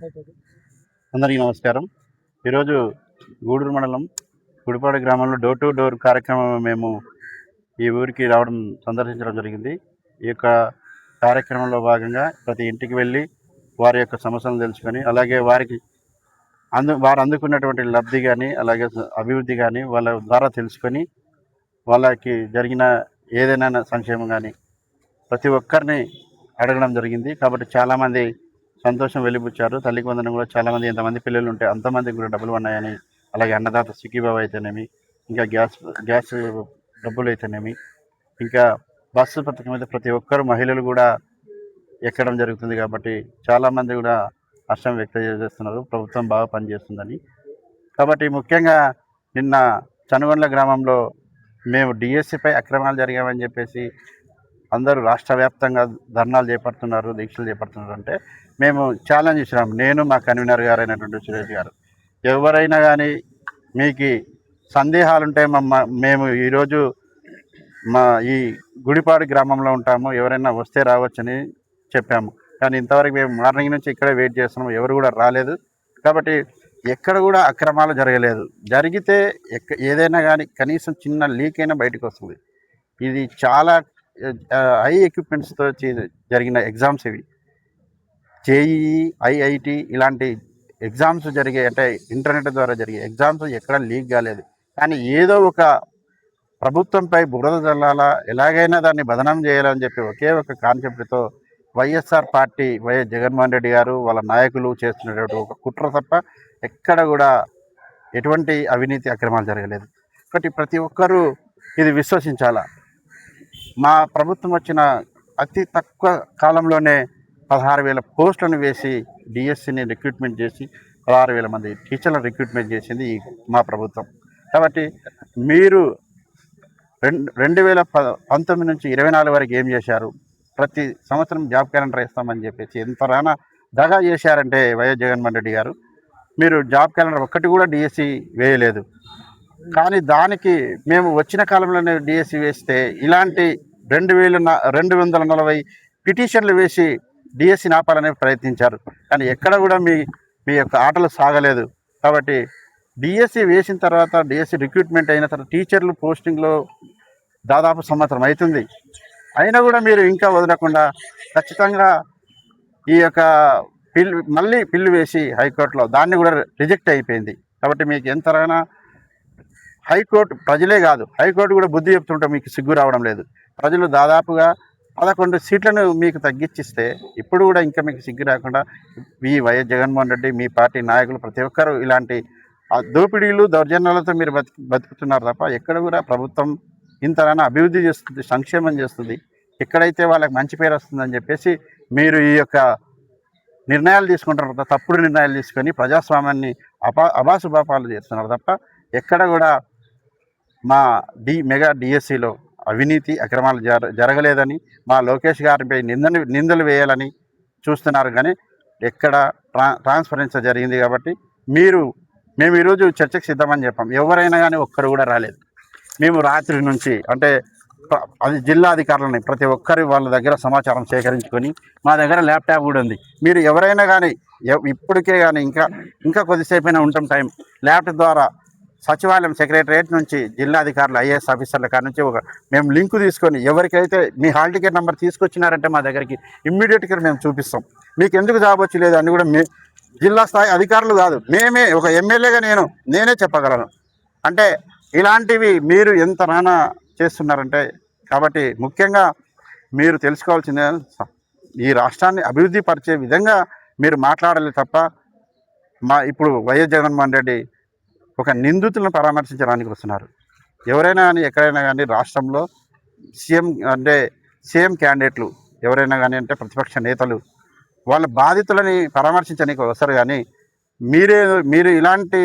అందరికీ నమస్కారం. ఈరోజు గూడూరు మండలం గుడిపాడు గ్రామంలో డోర్ టు డోర్ కార్యక్రమం మేము ఈ ఊరికి సందర్శించడం జరిగింది. ఈ యొక్క కార్యక్రమంలో భాగంగా ప్రతి ఇంటికి వెళ్ళి వారి యొక్క సమస్యలను తెలుసుకొని, అలాగే వారు అందుకున్నటువంటి లబ్ధి కానీ, అలాగే అభివృద్ధి కానీ వాళ్ళ ద్వారా తెలుసుకొని, వాళ్ళకి జరిగిన ఏదైనా సంక్షేమం కానీ ప్రతి ఒక్కరిని అడగడం జరిగింది. కాబట్టి చాలామంది సంతోషం వెలిబుచ్చారు. తల్లికి వందనం కూడా చాలామంది, ఎంతమంది పిల్లలు ఉంటే అంతమందికి కూడా డబ్బులు ఉన్నాయని, అలాగే అన్నదాత సుఖీబాబు అయితేనేమి, ఇంకా గ్యాస్ డబ్బులు అయితేనేమి, ఇంకా బస్సు పథకం మీద ప్రతి ఒక్కరు మహిళలు కూడా ఎక్కడం జరుగుతుంది. కాబట్టి చాలామంది కూడా హర్షం వ్యక్తం చేస్తున్నారు, ప్రభుత్వం బాగా పనిచేస్తుందని. కాబట్టి ముఖ్యంగా నిన్న చనుగొండ్ల గ్రామంలో మేము డిఎస్సిపై అక్రమాలు జరిగామని చెప్పేసి అందరూ రాష్ట్ర వ్యాప్తంగా ధర్నాలు చేపడుతున్నారు, దీక్షలు చేపడుతున్నారు. అంటే మేము ఛాలెంజ్ ఇచ్చినాం, నేను మా కన్వీనర్ గారు అయినటువంటి సురేష్ గారు. ఎవరైనా కానీ మీకు సందేహాలుంటే మేము ఈరోజు ఈ గుడిపాడు గ్రామంలో ఉంటాము, ఎవరైనా వస్తే రావచ్చని చెప్పాము. కానీ ఇంతవరకు మేము మార్నింగ్ నుంచి ఇక్కడే వెయిట్ చేస్తున్నాము, ఎవరు కూడా రాలేదు. కాబట్టి ఎక్కడ కూడా అక్రమాలు జరగలేదు. జరిగితే ఏదైనా కానీ కనీసం చిన్న లీక్ అయినా బయటకు వస్తుంది. ఇది చాలా హై ఎక్విప్మెంట్స్తో జరిగిన ఎగ్జామ్స్ ఇవి. జేఈఈ, ఐఐటి ఇలాంటి ఎగ్జామ్స్ జరిగే, అంటే ఇంటర్నెట్ ద్వారా జరిగే ఎగ్జామ్స్ ఎక్కడ లీక్ కాలేదు. కానీ ఏదో ఒక ప్రభుత్వంపై బురద జల్లాలా, ఎలాగైనా దాన్ని బదనాం చేయాలని చెప్పి ఒకే ఒక కాన్సెప్ట్తో వైఎస్ఆర్ పార్టీ, వైఎస్ జగన్మోహన్ రెడ్డి గారు వాళ్ళ నాయకులు చేస్తున్నటువంటి ఒక కుట్ర తప్ప ఎక్కడ కూడా ఎటువంటి అవినీతి అక్రమాలు జరగలేదు. కాబట్టి ప్రతి ఒక్కరూ ఇది విశ్వసించాలా. మా ప్రభుత్వం వచ్చిన అతి తక్కువ కాలంలోనే 16,000 పోస్టులను వేసి డిఎస్సిని రిక్రూట్మెంట్ చేసి 16,000 మంది టీచర్లను రిక్రూట్మెంట్ చేసింది మా ప్రభుత్వం. కాబట్టి మీరు 2019 నుంచి 24 వరకు ఏం చేశారు? ప్రతి సంవత్సరం జాబ్ క్యాలెండర్ ఇస్తామని చెప్పేసి ఎంత రానా దగా చేశారంటే వైఎస్ జగన్మోహన్ రెడ్డి గారు. మీరు జాబ్ క్యాలెండర్ ఒక్కటి కూడా డిఎస్సి వేయలేదు. కానీ దానికి మేము వచ్చిన కాలంలోనే డిఎస్సి వేస్తే ఇలాంటి 240 పిటిషన్లు వేసి డిఎస్సిని ఆపాలని ప్రయత్నించారు. కానీ ఎక్కడ కూడా మీ యొక్క ఆటలు సాగలేదు. కాబట్టి డిఎస్సి వేసిన తర్వాత, డిఎస్సి రిక్రూట్మెంట్ అయిన తర్వాత టీచర్లు పోస్టింగ్లో దాదాపు సంవత్సరం అవుతుంది. అయినా కూడా మీరు ఇంకా వదలకుండా ఖచ్చితంగా ఈ యొక్క మళ్ళీ పిల్లు వేసి హైకోర్టులో దాన్ని కూడా రిజెక్ట్ అయిపోయింది. కాబట్టి మీకు ఎంతైనా హైకోర్టు, ప్రజలే కాదు హైకోర్టు కూడా బుద్ధి చెప్తుంటే మీకు సిగ్గు రావడం లేదు. ప్రజలు దాదాపుగా 11 సీట్లను మీకు తగ్గించిస్తే ఇప్పుడు కూడా ఇంకా మీకు సిగ్గు రాకుండా ఈ వైఎస్ జగన్మోహన్ రెడ్డి, మీ పార్టీ నాయకులు ప్రతి ఒక్కరూ ఇలాంటి దోపిడీలు, దౌర్జన్యాలతో మీరు బతుకుతున్నారు తప్ప ఎక్కడ కూడా ప్రభుత్వం ఇంతైనా అభివృద్ధి చేస్తుంది, సంక్షేమం చేస్తుంది. ఎక్కడైతే వాళ్ళకి మంచి పేరు వస్తుందని చెప్పేసి మీరు ఈ యొక్క నిర్ణయాలు తీసుకుంటున్నారు, తప్పుడు నిర్ణయాలు తీసుకొని ప్రజాస్వామ్యాన్ని అభాసుభాపాలు చేస్తున్నారు తప్ప ఎక్కడ కూడా మా మెగా డిఎస్సిలో అవినీతి అక్రమాలు జరగలేదని, మా లోకేష్ గారిపై నిందలు వేయాలని చూస్తున్నారు. కానీ ఎక్కడ ట్రాన్స్పరెన్సీ జరిగింది. కాబట్టి మేము ఈరోజు చర్చకు సిద్ధమని చెప్పాం. ఎవరైనా కానీ ఒక్కరు కూడా రాలేదు. మేము రాత్రి నుంచి, అంటే అది జిల్లా అధికారులని ప్రతి ఒక్కరి వాళ్ళ దగ్గర సమాచారం సేకరించుకొని, మా దగ్గర ల్యాప్టాప్ కూడా ఉంది. మీరు ఎవరైనా కానీ ఇప్పటికే కానీ ఇంకా కొద్దిసేపైనా ఉంటాం టైం, ల్యాప్టాప్ ద్వారా సచివాలయం సెక్రటరియట్ నుంచి జిల్లా అధికారులు, ఐఏఎస్ ఆఫీసర్ల కాడ నుంచి మేము లింకు తీసుకొని ఎవరికైతే మీ హాల్ టికెట్ నెంబర్ తీసుకొచ్చినారంటే మా దగ్గరికి ఇమ్మీడియట్గా మేము చూపిస్తాం. మీకు ఎందుకు జాబ్ వచ్చి లేదు అని కూడా జిల్లా స్థాయి అధికారులు కాదు, మేమే, ఒక ఎమ్మెల్యేగా నేనే చెప్పగలను. అంటే ఇలాంటివి మీరు ఎంత రానా చేస్తున్నారంటే. కాబట్టి ముఖ్యంగా మీరు తెలుసుకోవాల్సిందే, ఈ రాష్ట్రాన్ని అభివృద్ధి పరిచే విధంగా మీరు మాట్లాడాలి తప్ప ఇప్పుడు వైఎస్ జగన్మోహన్ రెడ్డి ఒక నిందితులను పరామర్శించడానికి వస్తున్నారు. ఎవరైనా కానీ ఎక్కడైనా కానీ రాష్ట్రంలో సీఎం క్యాండిడేట్లు ఎవరైనా కానీ, అంటే ప్రతిపక్ష నేతలు వాళ్ళ బాధితులని పరామర్శించడానికి వస్తారు. కానీ మీరు ఇలాంటి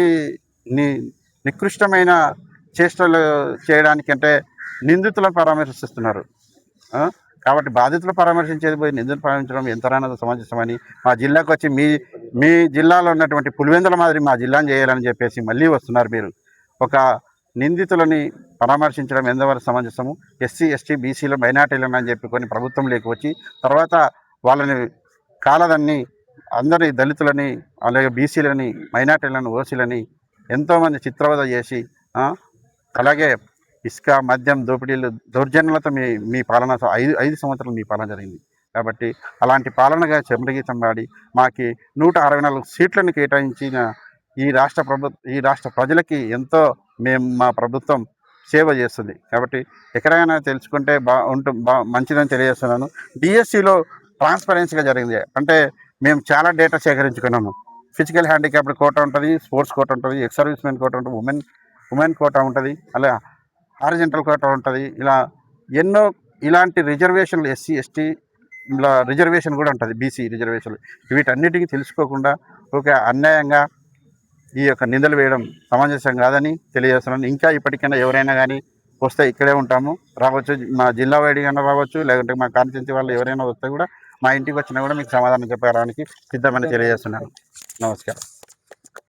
నికృష్టమైన చేష్టలు చేయడానికి, అంటే నిందితులను పరామర్శిస్తున్నారు. కాబట్టి బాధితులు పరామర్శించేది పోయి నిందితులు పరామర్శించడం ఎంతైనా సమంజసమని, మా జిల్లాకు వచ్చి మీ జిల్లాలో ఉన్నటువంటి పులివెందుల మాదిరి మా జిల్లాను చేయాలని చెప్పేసి మళ్ళీ వస్తున్నారు. మీరు ఒక నిందితులని పరామర్శించడం ఎంతవరకు సమంజసము? ఎస్సీ, ఎస్టీ, బీసీలు, మైనార్టీలను అని చెప్పి కొన్ని ప్రభుత్వం లేకొచ్చి తర్వాత వాళ్ళని కాలదన్ని అందరి దళితులని, అలాగే బీసీలని, మైనార్టీలను, ఓసీలని ఎంతోమంది చిత్రవద చేసి అలాగే ఇసుక, మద్యం దోపిడీలు, దౌర్జన్యాలతో మీ పాలన 5 సంవత్సరాలు మీ పాలన జరిగింది. కాబట్టి అలాంటి పాలనగా చెమటగీతం వాడి మాకి 164 సీట్లను కేటాయించిన ఈ రాష్ట్ర ప్రజలకి ఎంతో మా ప్రభుత్వం సేవ చేస్తుంది. కాబట్టి ఎక్కడైనా తెలుసుకుంటే మంచిదని తెలియజేస్తున్నాను. డిఎస్సిలో ట్రాన్స్పరెన్సీగా జరిగింది. అంటే మేము చాలా డేటా సేకరించుకున్నాము. ఫిజికల్ హ్యాండిక్యాప్డ్ కోటా ఉంటుంది, స్పోర్ట్స్ కోటా ఉంటుంది, ఎక్స్ సర్వీస్ మెన్ కోటా ఉంటుంది, ఉమెన్ కోటా ఉంటుంది, అలా హారిజెంటల్ కోటా ఉంటుంది. ఇలా ఎన్నో ఇలాంటి రిజర్వేషన్లు ఎస్సీ, ఎస్టీ ఇలా రిజర్వేషన్ కూడా ఉంటుంది, బీసీ రిజర్వేషన్లు. వీటన్నిటికీ తెలుసుకోకుండా అన్యాయంగా ఈ యొక్క నిందలు వేయడం సమంజసం కాదని తెలియజేస్తున్నాను. ఇంకా ఇప్పటికైనా ఎవరైనా కానీ వస్తే ఇక్కడే ఉంటాము, రావచ్చు, మా జిల్లా వైడ్గా రావచ్చు, లేదంటే మా కాన్స్టిట్యున్సీ వాళ్ళు ఎవరైనా వస్తే కూడా మా ఇంటికి వచ్చినా కూడా మీకు సమాధానం చెప్పడానికి సిద్ధమని తెలియజేస్తున్నాను. నమస్కారం.